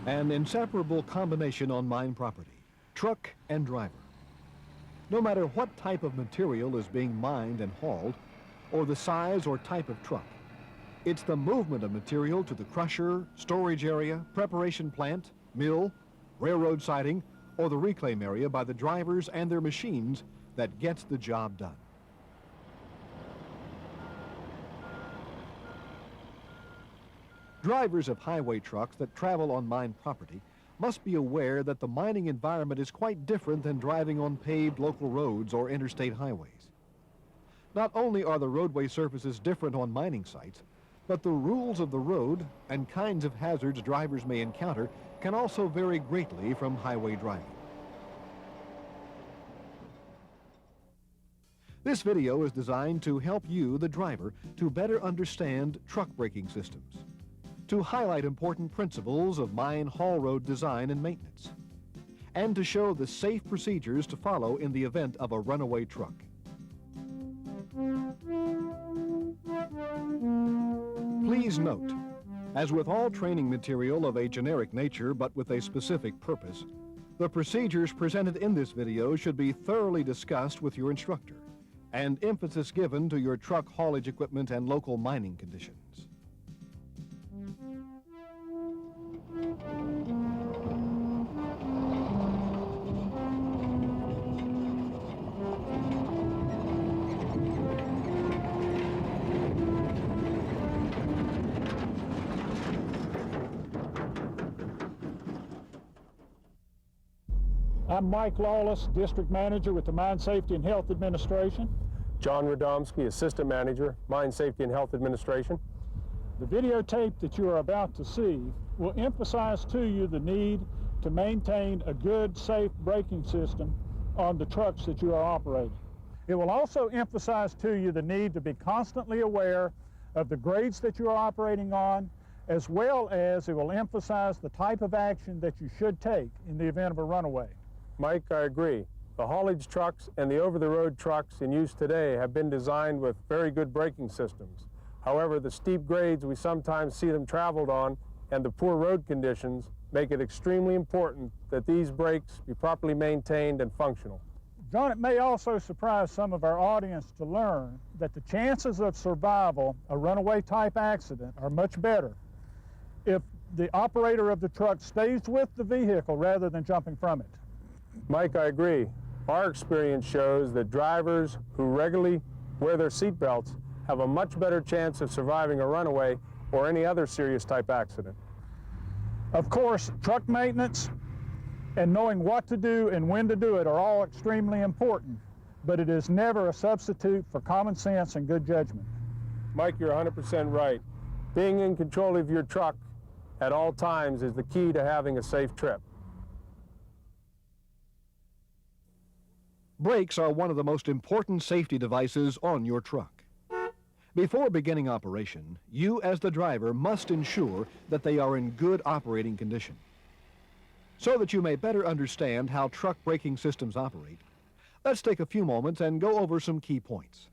An inseparable combination on mine property, truck and driver. No matter what type of material is being mined and hauled, or the size or type of truck, it's the movement of material to the crusher, storage area, preparation plant, mill, railroad siding, or the reclaim area by the drivers and their machines that gets the job done. Drivers of highway trucks that travel on mine property must be aware that the mining environment is quite different than driving on paved local roads or interstate highways. Not only are the roadway surfaces different on mining sites, but the rules of the road and kinds of hazards drivers may encounter can also vary greatly from highway driving. This video is designed to help you, the driver, to better understand truck braking systems, to highlight important principles of mine haul road design and maintenance, and to show the safe procedures to follow in the event of a runaway truck. Please note, as with all training material of a generic nature but with a specific purpose, the procedures presented in this video should be thoroughly discussed with your instructor and emphasis given to your truck haulage equipment and local mining conditions. I'm Mike Lawless, District Manager with the Mine Safety and Health Administration. John Radomski, Assistant Manager, Mine Safety and Health Administration. The videotape that you are about to see will emphasize to you the need to maintain a good, safe braking system on the trucks that you are operating. It will also emphasize to you the need to be constantly aware of the grades that you are operating on, as well as it will emphasize the type of action that you should take in the event of a runaway. Mike, I agree. The haulage trucks and the over-the-road trucks in use today have been designed with very good braking systems. However, the steep grades we sometimes see them traveled on and the poor road conditions make it extremely important that these brakes be properly maintained and functional. John, it may also surprise some of our audience to learn that the chances of survival, a runaway type accident, are much better if the operator of the truck stays with the vehicle rather than jumping from it. Mike, I agree. Our experience shows that drivers who regularly wear their seat belts have a much better chance of surviving a runaway or any other serious type accident. Of course, truck maintenance and knowing what to do and when to do it are all extremely important, but it is never a substitute for common sense and good judgment. Mike, you're 100% right. Being in control of your truck at all times is the key to having a safe trip. Brakes are one of the most important safety devices on your truck. Before beginning operation, you as the driver must ensure that they are in good operating condition. So that you may better understand how truck braking systems operate, let's take a few moments and go over some key points.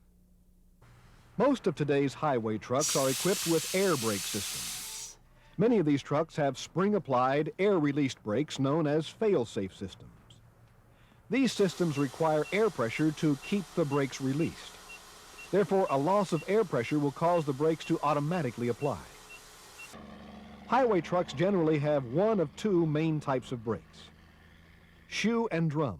Most of today's highway trucks are equipped with air brake systems. Many of these trucks have spring-applied, air-released brakes known as fail-safe systems. These systems require air pressure to keep the brakes released. Therefore, a loss of air pressure will cause the brakes to automatically apply. Highway trucks generally have one of two main types of brakes: shoe and drum,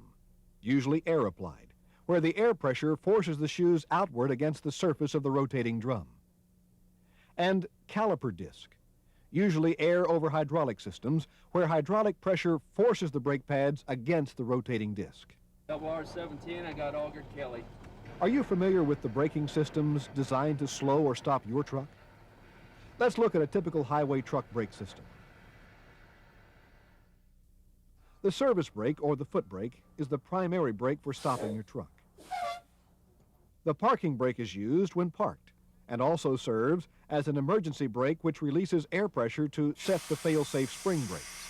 usually air applied, where the air pressure forces the shoes outward against the surface of the rotating drum; and caliper disc, usually air over hydraulic systems, where hydraulic pressure forces the brake pads against the rotating disc. R17, I got Auger Kelly. Are you familiar with the braking systems designed to slow or stop your truck? Let's look at a typical highway truck brake system. The service brake, or the foot brake, is the primary brake for stopping your truck. The parking brake is used when parked, and also serves as an emergency brake which releases air pressure to set the fail-safe spring brakes.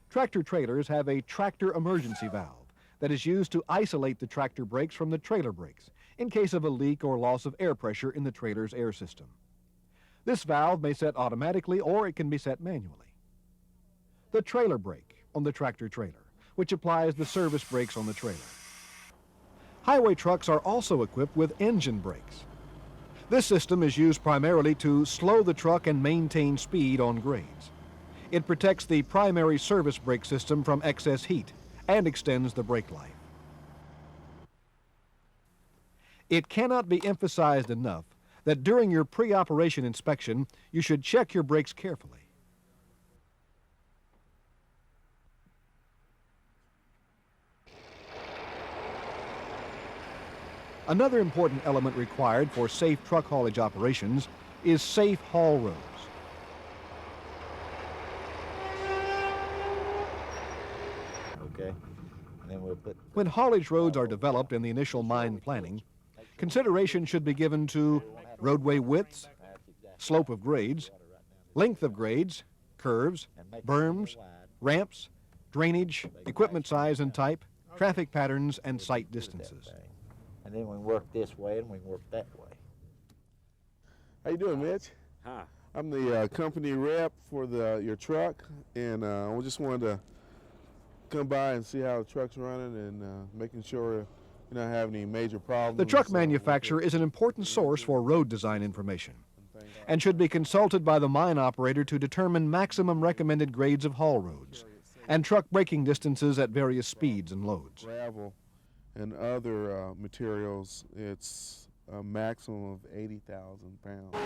Tractor trailers have a tractor emergency valve that is used to isolate the tractor brakes from the trailer brakes in case of a leak or loss of air pressure in the trailer's air system. This valve may set automatically or it can be set manually. The trailer brake on the tractor trailer, which applies the service brakes on the trailer. Highway trucks are also equipped with engine brakes. This system is used primarily to slow the truck and maintain speed on grades. It protects the primary service brake system from excess heat and extends the brake life. It cannot be emphasized enough that during your pre-operation inspection, you should check your brakes carefully. Another important element required for safe truck haulage operations is safe haul roads. Okay, and then we'll put... When haulage roads are developed in the initial mine planning, consideration should be given to roadway widths, slope of grades, length of grades, curves, berms, ramps, drainage, equipment size and type, traffic patterns, and sight distances. And then we work this way and we work that way. How you doing, Mitch? Hi. I'm the company rep for your truck, and I just wanted to come by and see how the truck's running and making sure you don't have any major problems. The truck manufacturer is an important source for road design information and should be consulted by the mine operator to determine maximum recommended grades of haul roads and truck braking distances at various speeds and loads. Gravel and other materials, it's a maximum of 80,000 pounds.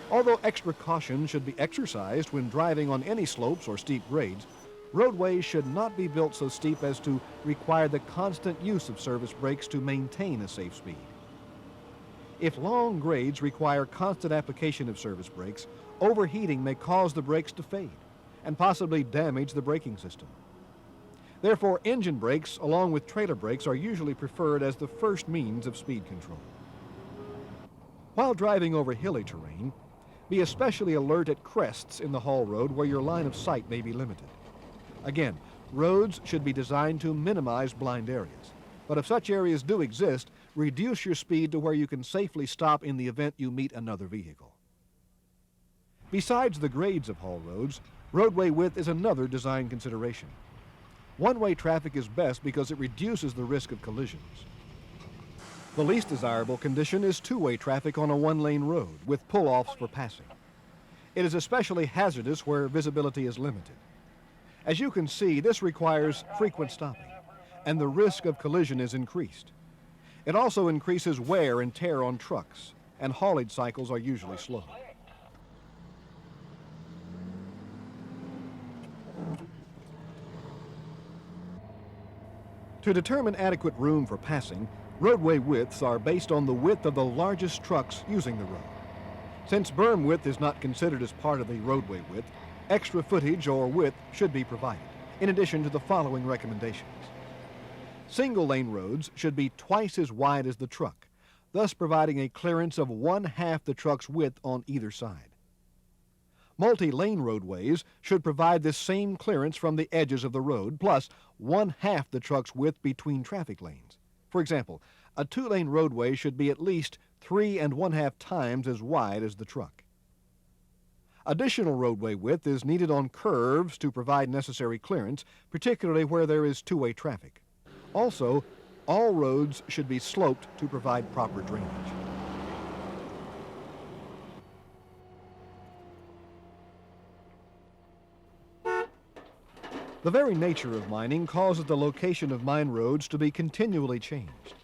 Although extra caution should be exercised when driving on any slopes or steep grades, roadways should not be built so steep as to require the constant use of service brakes to maintain a safe speed. If long grades require constant application of service brakes, overheating may cause the brakes to fade and possibly damage the braking system. Therefore, engine brakes along with trailer brakes are usually preferred as the first means of speed control. While driving over hilly terrain, be especially alert at crests in the haul road where your line of sight may be limited. Again, roads should be designed to minimize blind areas, but if such areas do exist, reduce your speed to where you can safely stop in the event you meet another vehicle. Besides the grades of haul roads, roadway width is another design consideration. One-way traffic is best because it reduces the risk of collisions. The least desirable condition is two-way traffic on a one-lane road with pull-offs for passing. It is especially hazardous where visibility is limited. As you can see, this requires frequent stopping, and the risk of collision is increased. It also increases wear and tear on trucks, and haulage cycles are usually slow. To determine adequate room for passing, roadway widths are based on the width of the largest trucks using the road. Since berm width is not considered as part of the roadway width, extra footage or width should be provided, in addition to the following recommendations. Single-lane roads should be twice as wide as the truck, thus providing a clearance of 1/2 the truck's width on either side. Multi-lane roadways should provide this same clearance from the edges of the road, plus 1/2 the truck's width between traffic lanes. For example, a 2-lane roadway should be at least 3 1/2 times as wide as the truck. Additional roadway width is needed on curves to provide necessary clearance, particularly where there is two-way traffic. Also, all roads should be sloped to provide proper drainage. The very nature of mining causes the location of mine roads to be continually changed.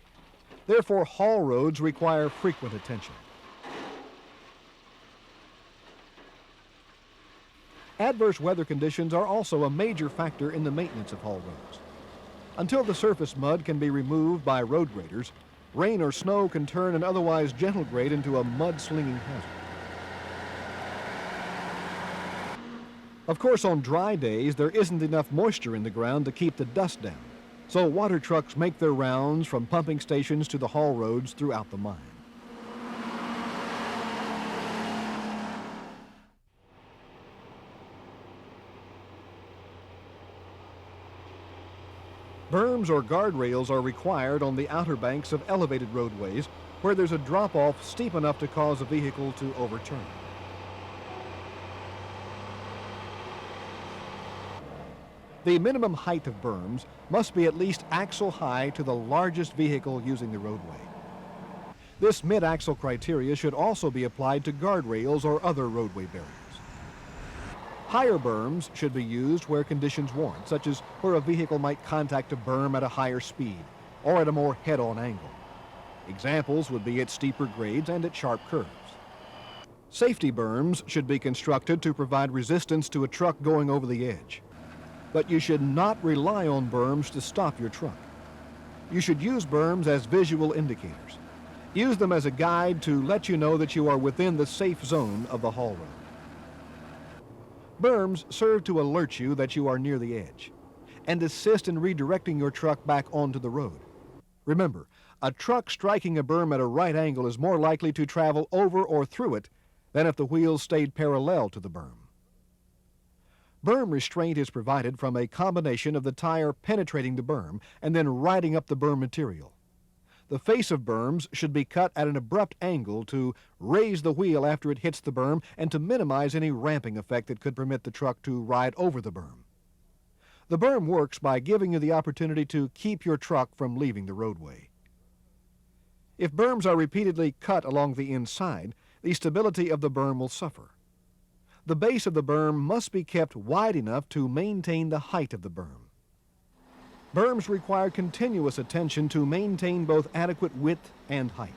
Therefore, haul roads require frequent attention. Adverse weather conditions are also a major factor in the maintenance of haul roads. Until the surface mud can be removed by road graders, rain or snow can turn an otherwise gentle grade into a mud-slinging hazard. Of course, on dry days, there isn't enough moisture in the ground to keep the dust down, so water trucks make their rounds from pumping stations to the haul roads throughout the mine. Berms or guardrails are required on the outer banks of elevated roadways where there's a drop-off steep enough to cause a vehicle to overturn. The minimum height of berms must be at least axle high to the largest vehicle using the roadway. This mid-axle criteria should also be applied to guardrails or other roadway barriers. Higher berms should be used where conditions warrant, such as where a vehicle might contact a berm at a higher speed or at a more head-on angle. Examples would be at steeper grades and at sharp curves. Safety berms should be constructed to provide resistance to a truck going over the edge. But you should not rely on berms to stop your truck. You should use berms as visual indicators. Use them as a guide to let you know that you are within the safe zone of the haul road. Berms serve to alert you that you are near the edge and assist in redirecting your truck back onto the road. Remember, a truck striking a berm at a right angle is more likely to travel over or through it than if the wheels stayed parallel to the berm. Berm restraint is provided from a combination of the tire penetrating the berm and then riding up the berm material. The face of berms should be cut at an abrupt angle to raise the wheel after it hits the berm and to minimize any ramping effect that could permit the truck to ride over the berm. The berm works by giving you the opportunity to keep your truck from leaving the roadway. If berms are repeatedly cut along the inside, the stability of the berm will suffer. The base of the berm must be kept wide enough to maintain the height of the berm. Berms require continuous attention to maintain both adequate width and height.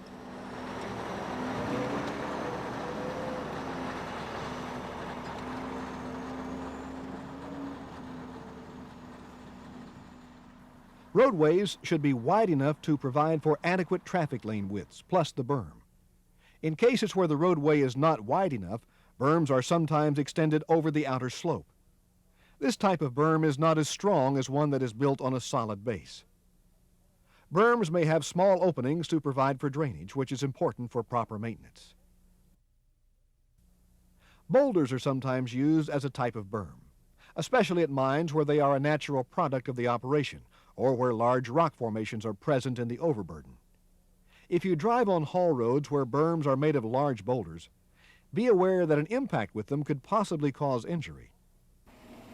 Roadways should be wide enough to provide for adequate traffic lane widths, plus the berm. In cases where the roadway is not wide enough, berms are sometimes extended over the outer slope. This type of berm is not as strong as one that is built on a solid base. Berms may have small openings to provide for drainage, which is important for proper maintenance. Boulders are sometimes used as a type of berm, especially at mines where they are a natural product of the operation or where large rock formations are present in the overburden. If you drive on haul roads where berms are made of large boulders, be aware that an impact with them could possibly cause injury.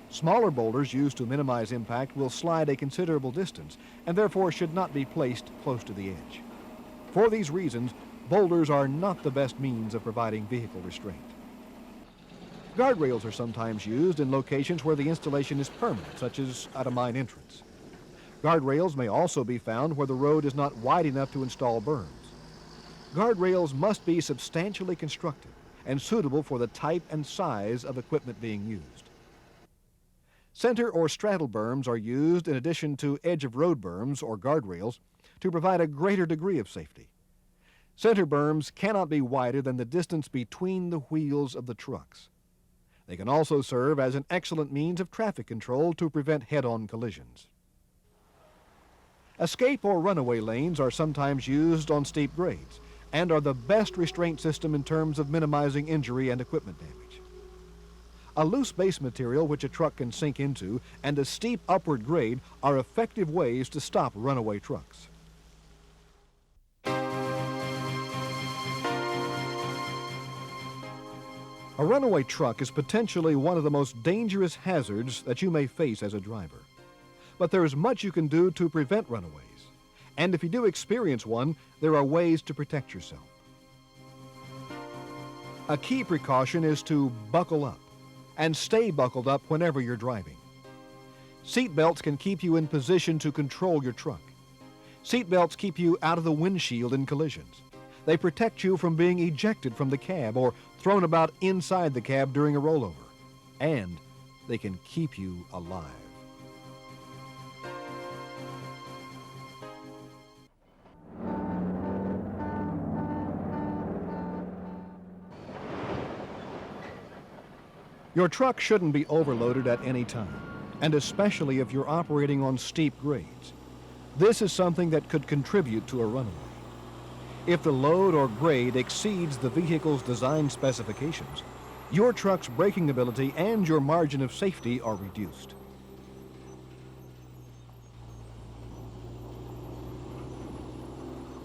Smaller boulders used to minimize impact will slide a considerable distance and therefore should not be placed close to the edge. For these reasons, boulders are not the best means of providing vehicle restraint. Guardrails are sometimes used in locations where the installation is permanent, such as at a mine entrance. Guardrails may also be found where the road is not wide enough to install berms. Guardrails must be substantially constructed and suitable for the type and size of equipment being used. Center or straddle berms are used in addition to edge-of-road berms or guardrails to provide a greater degree of safety. Center berms cannot be wider than the distance between the wheels of the trucks. They can also serve as an excellent means of traffic control to prevent head-on collisions. Escape or runaway lanes are sometimes used on steep grades and are the best restraint system in terms of minimizing injury and equipment damage. A loose base material which a truck can sink into and a steep upward grade are effective ways to stop runaway trucks. A runaway truck is potentially one of the most dangerous hazards that you may face as a driver. But there is much you can do to prevent runaways. And if you do experience one, there are ways to protect yourself. A key precaution is to buckle up and stay buckled up whenever you're driving. Seat belts can keep you in position to control your truck. Seat belts keep you out of the windshield in collisions. They protect you from being ejected from the cab or thrown about inside the cab during a rollover. And they can keep you alive. Your truck shouldn't be overloaded at any time, and especially if you're operating on steep grades. This is something that could contribute to a runaway. If the load or grade exceeds the vehicle's design specifications, your truck's braking ability and your margin of safety are reduced.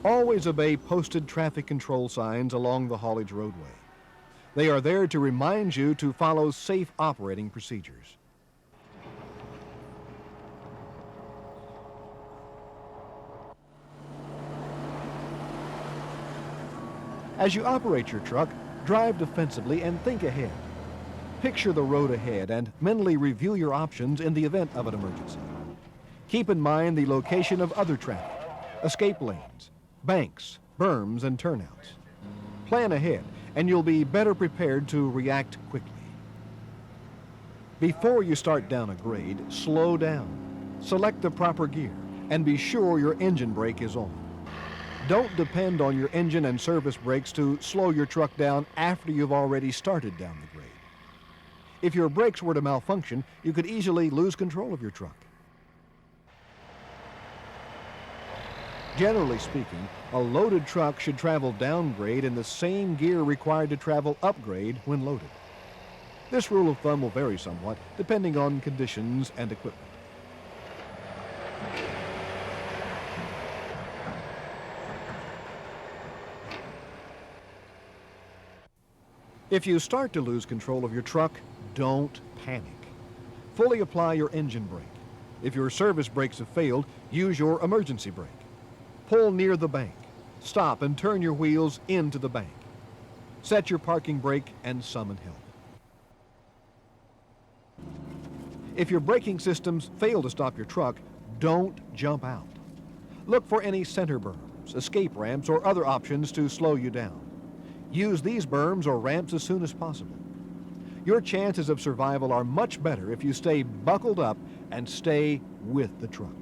Always obey posted traffic control signs along the haulage roadway. They are there to remind you to follow safe operating procedures. As you operate your truck, drive defensively and think ahead. Picture the road ahead and mentally review your options in the event of an emergency. Keep in mind the location of other traffic, escape lanes, banks, berms, and turnouts. Plan ahead, and you'll be better prepared to react quickly. Before you start down a grade, slow down. Select the proper gear, and be sure your engine brake is on. Don't depend on your engine and service brakes to slow your truck down after you've already started down the grade. If your brakes were to malfunction, you could easily lose control of your truck. Generally speaking, a loaded truck should travel downgrade in the same gear required to travel upgrade when loaded. This rule of thumb will vary somewhat depending on conditions and equipment. If you start to lose control of your truck, don't panic. Fully apply your engine brake. If your service brakes have failed, use your emergency brake. Pull near the bank. Stop and turn your wheels into the bank. Set your parking brake and summon help. If your braking systems fail to stop your truck, don't jump out. Look for any center berms, escape ramps, or other options to slow you down. Use these berms or ramps as soon as possible. Your chances of survival are much better if you stay buckled up and stay with the truck.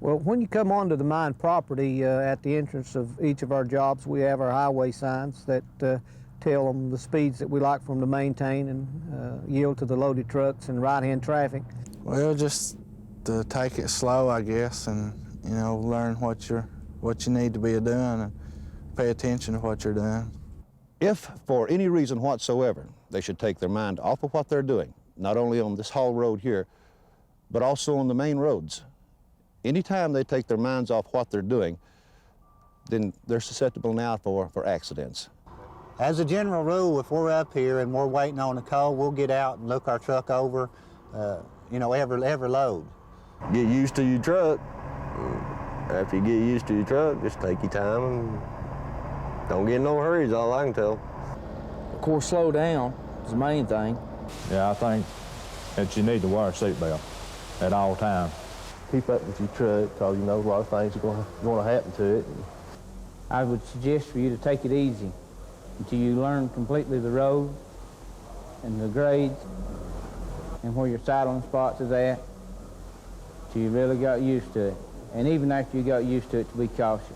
Well, when you come onto the mine property, at the entrance of each of our jobs, we have our highway signs that tell them the speeds that we like for them to maintain and yield to the loaded trucks and right-hand traffic. Well, just to take it slow, I guess, and learn what you need to be doing and pay attention to what you're doing. If for any reason whatsoever they should take their mind off of what they're doing, not only on this haul road here, but also on the main roads, anytime they take their minds off what they're doing, then they're susceptible now for accidents. As a general rule, if we're up here and we're waiting on a call, we'll get out and look our truck over, every load. Get used to your truck. After you get used to your truck, just take your time and don't get in no hurry is all I can tell. Of course, slow down is the main thing. Yeah, I think that you need to wear a seatbelt at all times. Keep up with your truck because a lot of things are going to happen to it. I would suggest for you to take it easy until you learn completely the road and the grades and where your saddling spots is at, till you really got used to it. And even after you got used to it, to be cautious.